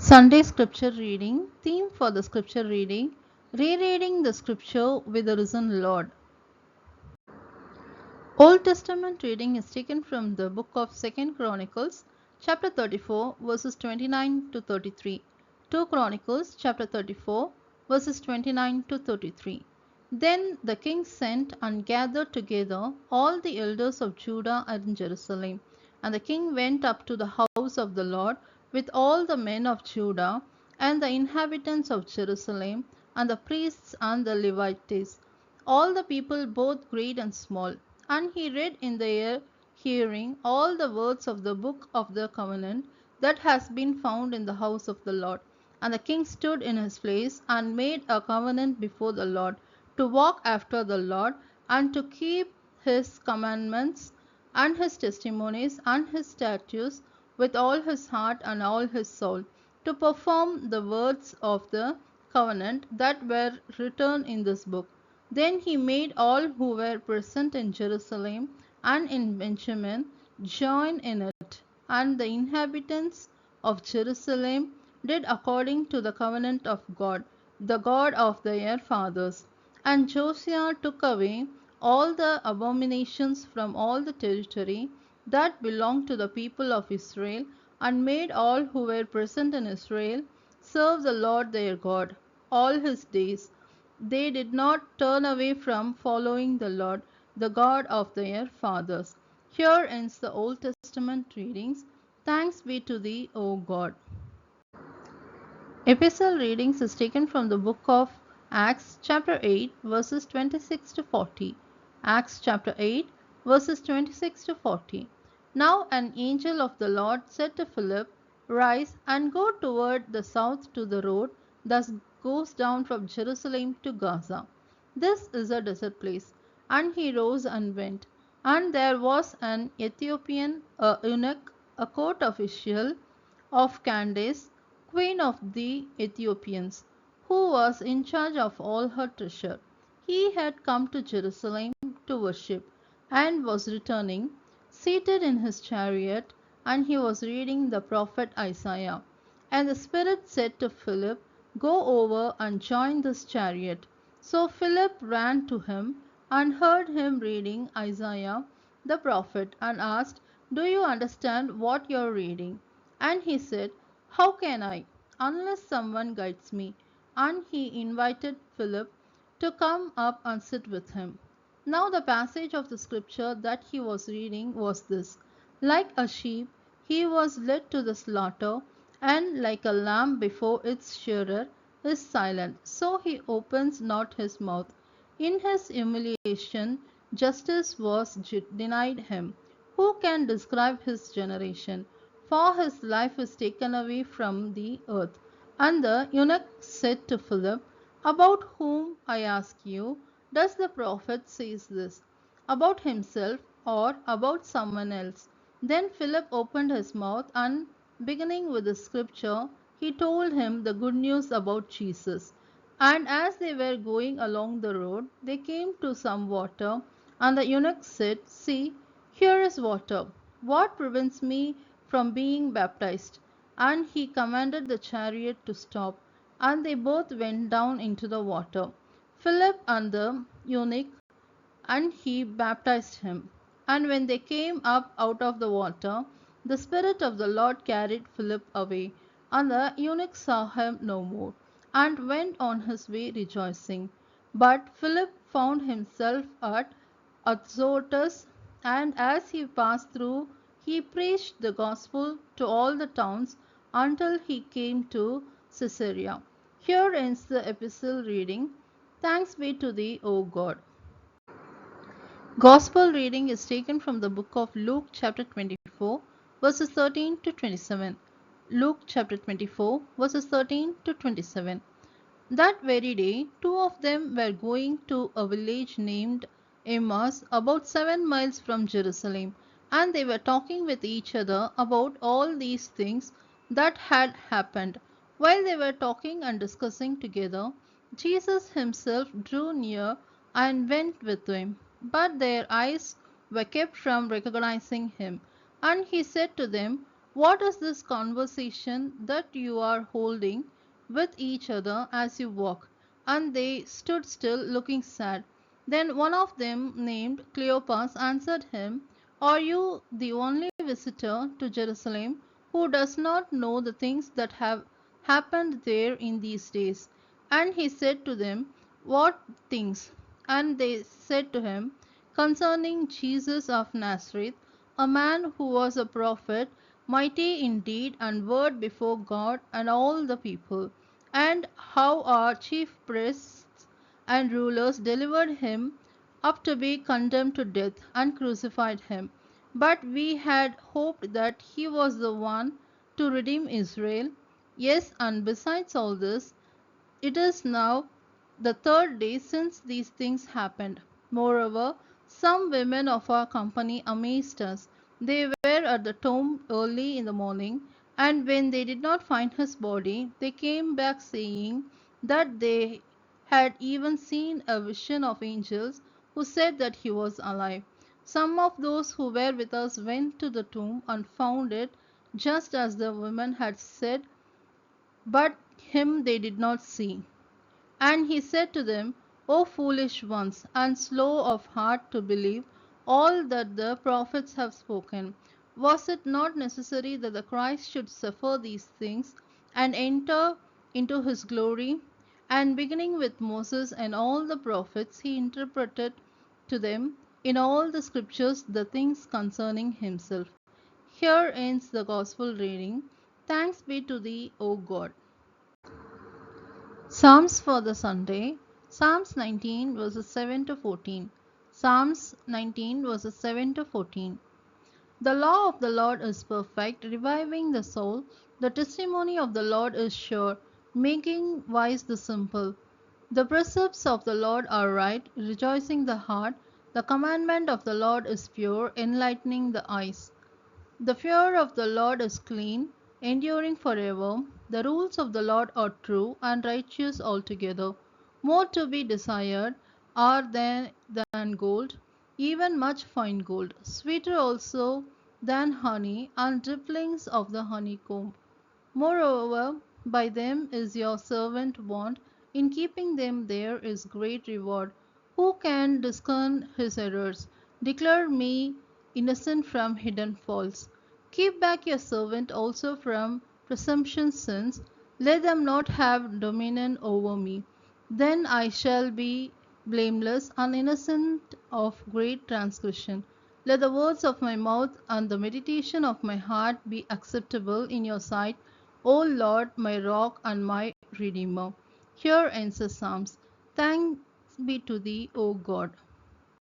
Sunday scripture reading. Theme for the scripture reading: rereading the scripture with the risen Lord. Old Testament reading is taken from the book of 2nd Chronicles, chapter 34, verses 29 to 33. 2 Chronicles, chapter 34, verses 29 to 33. Then the king sent and gathered together all the elders of Judah and Jerusalem. And the king went up to the house of the Lord with all the men of Judah and the inhabitants of Jerusalem and the priests and the Levites, all the people both great and small. And he read in their hearing all the words of the book of the covenant that has been found in the house of the Lord. And the king stood in his place and made a covenant before the Lord, to walk after the Lord, and to keep his commandments and his testimonies and his statutes with all his heart and all his soul, to perform the words of the covenant that were written in this book. Then he made all who were present in Jerusalem and in Benjamin join in it, and the inhabitants of Jerusalem did according to the covenant of God, the God of their fathers. And Josiah took away all the abominations from all the territory that belonged to the people of Israel, and made all who were present in Israel serve the Lord their God all his days. They did not turn away from following the Lord, the God of their fathers. Here ends the Old Testament readings. Thanks be to thee, O God. Epistle readings is taken from the book of Acts chapter 8 verses 26 to 40. Acts chapter 8 verses 26 to 40. Now an angel of the Lord said to Philip, "Rise and go toward the south to the road that goes down from Jerusalem to Gaza. This is a desert place." And he rose and went. And there was an Ethiopian, a eunuch, a court official of Candace, queen of the Ethiopians, who was in charge of all her treasure. He had come to Jerusalem to worship, and was returning, seated in his chariot, and he was reading the prophet Isaiah. And the Spirit said to Philip, "Go over and join this chariot." So Philip ran to him and heard him reading Isaiah the prophet, and asked, "Do you understand what you are reading?" And he said, "How can I, unless someone guides me?" And he invited Philip to come up and sit with him. Now the passage of the scripture that he was reading was this: "Like a sheep he was led to the slaughter, and like a lamb before its shearer is silent, so he opens not his mouth. In his humiliation justice was denied him. Who can describe his generation? For his life is taken away from the earth." And the eunuch said to Philip, "About whom, I ask you, does the prophet say this? About himself or about someone else?" Then Philip opened his mouth, and beginning with the scripture, he told him the good news about Jesus. And as they were going along the road, they came to some water, and the eunuch said, "See, here is water. What prevents me from being baptized?" And he commanded the chariot to stop, and they both went down into the water, Philip and the eunuch, and he baptized him. And when they came up out of the water, the Spirit of the Lord carried Philip away, and the eunuch saw him no more, and went on his way rejoicing. But Philip found himself at Azotus, and as he passed through, he preached the gospel to all the towns until he came to Caesarea. Here ends the epistle reading. Thanks be to thee, O God. Gospel reading is taken from the book of Luke chapter 24 verses 13 to 27. Luke chapter 24 verses 13 to 27. That very day, two of them were going to a village named Emmaus, about 7 miles from Jerusalem, and they were talking with each other about all these things that had happened. While they were talking and discussing together, Jesus himself drew near and went with them, but their eyes were kept from recognizing him. And he said to them, What is this conversation that you are holding with each other as you walk? And they stood still, looking sad. Then one of them, named Cleopas, answered him, Are you the only visitor to Jerusalem who does not know the things that have happened there in these days? And he said to them, What things? And they said to him, Concerning Jesus of Nazareth, a man who was a prophet, mighty in deed and word before God and all the people, and how our chief priests and rulers delivered him up to be condemned to death and crucified him. But we had hoped that he was the one to redeem Israel. Yes, and besides all this, it is now the third day since these things happened. Moreover, some women of our company amazed us. They were at the tomb early in the morning, and when they did not find his body, they came back saying that they had even seen a vision of angels who said that he was alive. Some of those who were with us went to the tomb and found it just as the women had said, but him they did not see. And he said to them, O foolish ones, and slow of heart to believe all that the prophets have spoken. Was it not necessary that the Christ should suffer these things and enter into his glory? And beginning with Moses and all the prophets, he interpreted to them in all the scriptures the things concerning himself. Here ends the gospel reading. Thanks be to thee, O God. Psalms for the Sunday. Psalms 19 verses 7 to 14. Psalms 19 verses 7 to 14. The law of the Lord is perfect, reviving the soul. The testimony of the Lord is sure, making wise the simple. The precepts of the Lord are right, rejoicing the heart. The commandment of the Lord is pure, enlightening the eyes. The fear of the Lord is clean, enduring forever. The rules of the Lord are true and righteous altogether. More to be desired are than gold, even much fine gold, sweeter also than honey and dripplings of the honeycomb. Moreover, by them is your servant warned, in keeping them there is great reward. Who can discern his errors? Declare me innocent from hidden faults. Keep back your servant also from presumption sins. Let them not have dominion over me. Then I shall be blameless and innocent of great transgression. Let the words of my mouth and the meditation of my heart be acceptable in your sight, O Lord, my rock and my redeemer. Here ends the Psalms. Thanks be to thee, O God.